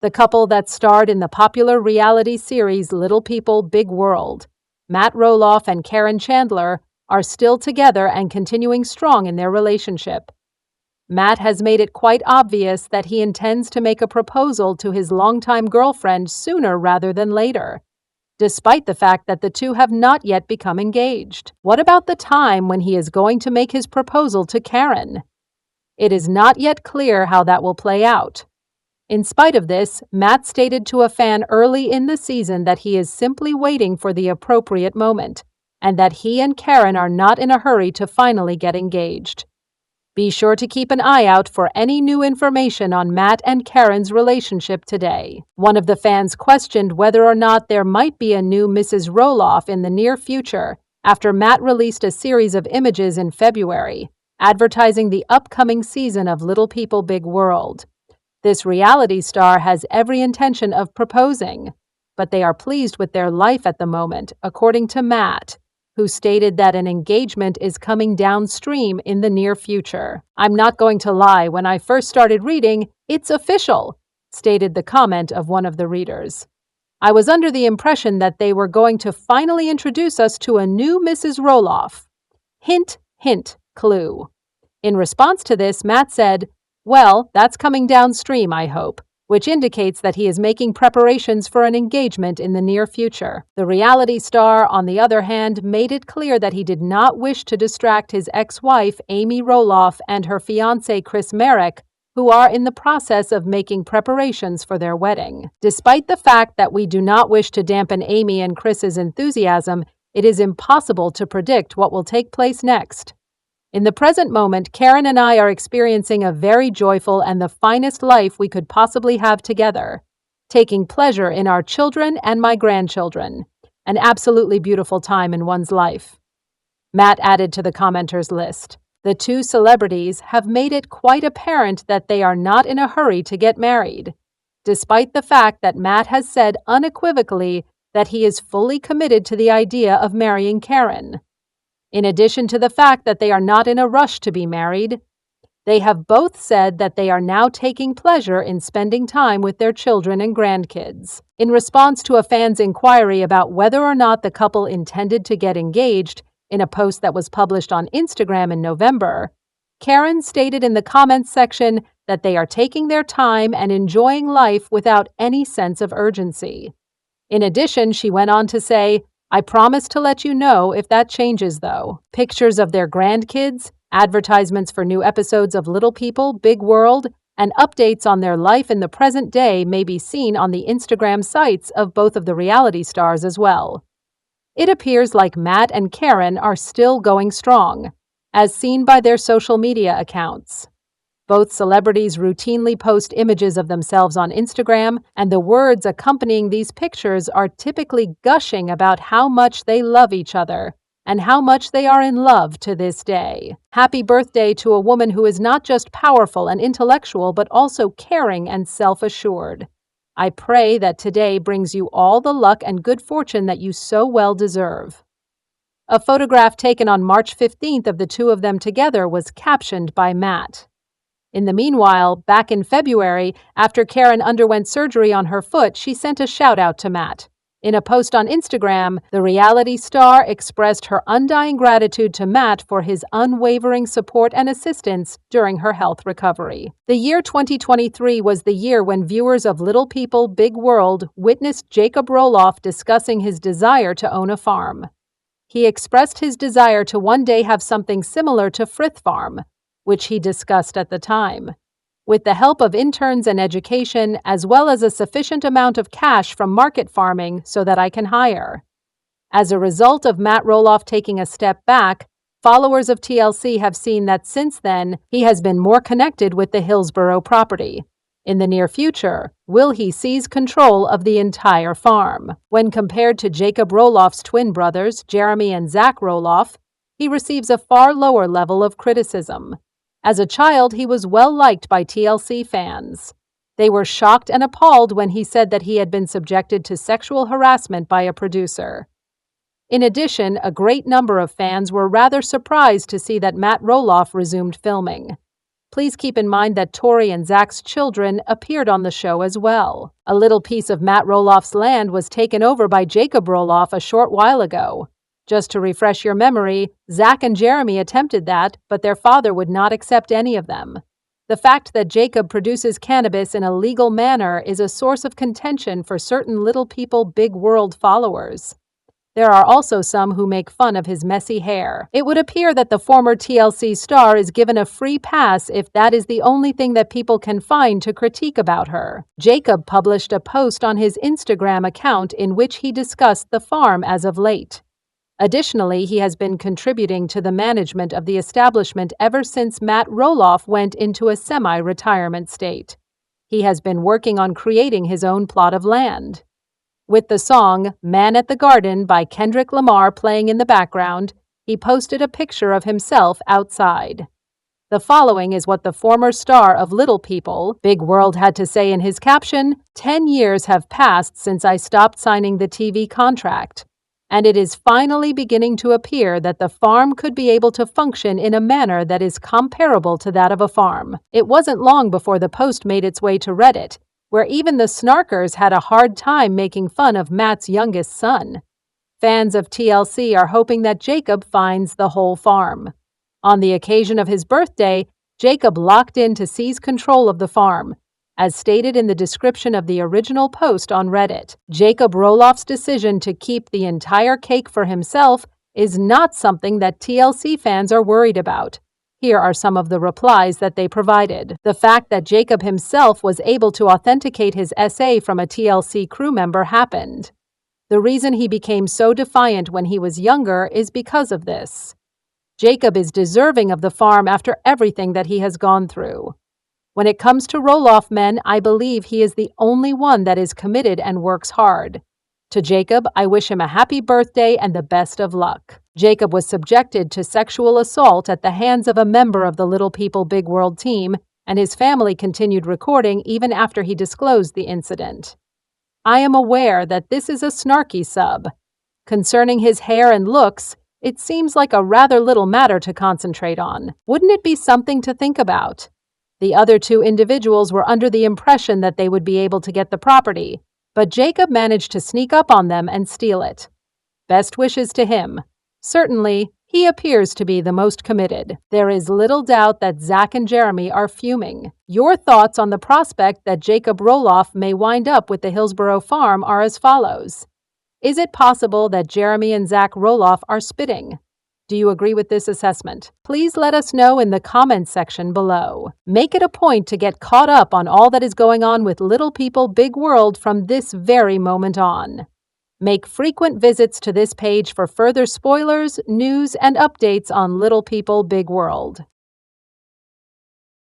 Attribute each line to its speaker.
Speaker 1: The couple that starred in the popular reality series Little People, Big World, Matt Roloff and Caryn Chandler, are still together and continuing strong in their relationship. Matt has made it quite obvious that he intends to make a proposal to his longtime girlfriend sooner rather than later, despite the fact that the two have not yet become engaged. What about the time when he is going to make his proposal to Caryn? It is not yet clear how that will play out. In spite of this, Matt stated to a fan early in the season that he is simply waiting for the appropriate moment, and that he and Caryn are not in a hurry to finally get engaged. Be sure to keep an eye out for any new information on Matt and Caryn's relationship today. One of the fans questioned whether or not there might be a new Mrs. Roloff in the near future after Matt released a series of images in February, advertising the upcoming season of Little People, Big World. This reality star has every intention of proposing, but they are pleased with their life at the moment, according to Matt, who stated that an engagement is coming downstream in the near future. "I'm not going to lie, when I first started reading, it's official," stated the comment of one of the readers. "I was under the impression that they were going to finally introduce us to a new Mrs. Roloff. Hint, hint, clue." In response to this, Matt said, "Well, that's coming downstream, I hope," which indicates that he is making preparations for an engagement in the near future. The reality star, on the other hand, made it clear that he did not wish to distract his ex-wife, Amy Roloff, and her fiancé, Chris Marek, who are in the process of making preparations for their wedding. Despite the fact that we do not wish to dampen Amy and Chris's enthusiasm, it is impossible to predict what will take place next. In the present moment, Caryn and I are experiencing a very joyful and the finest life we could possibly have together, taking pleasure in our children and my grandchildren. An absolutely beautiful time in one's life. Matt added to the commenters' list. The two celebrities have made it quite apparent that they are not in a hurry to get married, despite the fact that Matt has said unequivocally that he is fully committed to the idea of marrying Caryn. In addition to the fact that they are not in a rush to be married, they have both said that they are now taking pleasure in spending time with their children and grandkids. In response to a fan's inquiry about whether or not the couple intended to get engaged in a post that was published on Instagram in November, Caryn stated in the comments section that they are taking their time and enjoying life without any sense of urgency. In addition, she went on to say, "I promise to let you know if that changes, though." Pictures of their grandkids, advertisements for new episodes of Little People, Big World, and updates on their life in the present day may be seen on the Instagram sites of both of the reality stars as well. It appears like Matt and Caryn are still going strong, as seen by their social media accounts. Both celebrities routinely post images of themselves on Instagram, and the words accompanying these pictures are typically gushing about how much they love each other and how much they are in love to this day. Happy birthday to a woman who is not just powerful and intellectual, but also caring and self-assured. I pray that today brings you all the luck and good fortune that you so well deserve. A photograph taken on March 15th of the two of them together was captioned by Matt. In the meanwhile, back in February, after Caryn underwent surgery on her foot, she sent a shout-out to Matt. In a post on Instagram, the reality star expressed her undying gratitude to Matt for his unwavering support and assistance during her health recovery. The year 2023 was the year when viewers of Little People, Big World witnessed Jacob Roloff discussing his desire to own a farm. He expressed his desire to one day have something similar to Frith Farm, which he discussed at the time, with the help of interns and education, as well as a sufficient amount of cash from market farming so that I can hire. As a result of Matt Roloff taking a step back, followers of TLC have seen that since then, he has been more connected with the Hillsborough property. In the near future, will he seize control of the entire farm? When compared to Jacob Roloff's twin brothers, Jeremy and Zach Roloff, he receives a far lower level of criticism. As a child, he was well liked by TLC fans. They were shocked and appalled when he said that he had been subjected to sexual harassment by a producer. In addition, a great number of fans were rather surprised to see that Matt Roloff resumed filming. Please keep in mind that Tori and Zach's children appeared on the show as well. A little piece of Matt Roloff's land was taken over by Jacob Roloff a short while ago. Just to refresh your memory, Zach and Jeremy attempted that, but their father would not accept any of them. The fact that Jacob produces cannabis in a legal manner is a source of contention for certain Little People Big World followers. There are also some who make fun of his messy hair. It would appear that the former TLC star is given a free pass if that is the only thing that people can find to critique about her. Jacob published a post on his Instagram account in which he discussed the farm as of late. Additionally, he has been contributing to the management of the establishment ever since Matt Roloff went into a semi-retirement state. He has been working on creating his own plot of land. With the song Man at the Garden by Kendrick Lamar playing in the background, he posted a picture of himself outside. The following is what the former star of Little People, Big World, had to say in his caption: 10 years have passed since I stopped signing the TV contract, and it is finally beginning to appear that the farm could be able to function in a manner that is comparable to that of a farm. It wasn't long before the post made its way to Reddit, where even the snarkers had a hard time making fun of Matt's youngest son. Fans of TLC are hoping that Jacob finds the whole farm. On the occasion of his birthday, Jacob locked in to seize control of the farm. As stated in the description of the original post on Reddit, Jacob Roloff's decision to keep the entire cake for himself is not something that TLC fans are worried about. Here are some of the replies that they provided. The fact that Jacob himself was able to authenticate his essay from a TLC crew member happened. The reason he became so defiant when he was younger is because of this. Jacob is deserving of the farm after everything that he has gone through. When it comes to Roloff men, I believe he is the only one that is committed and works hard. To Jacob, I wish him a happy birthday and the best of luck. Jacob was subjected to sexual assault at the hands of a member of the Little People Big World team, and his family continued recording even after he disclosed the incident. I am aware that this is a snarky sub. Concerning his hair and looks, it seems like a rather little matter to concentrate on. Wouldn't it be something to think about? The other two individuals were under the impression that they would be able to get the property, but Jacob managed to sneak up on them and steal it. Best wishes to him. Certainly, he appears to be the most committed. There is little doubt that Zach and Jeremy are fuming. Your thoughts on the prospect that Jacob Roloff may wind up with the Hillsborough farm are as follows. Is it possible that Jeremy and Zach Roloff are spitting? Do you agree with this assessment? Please let us know in the comments section below. Make it a point to get caught up on all that is going on with Little People Big World from this very moment on. Make frequent visits to this page for further spoilers, news, and updates on Little People Big World.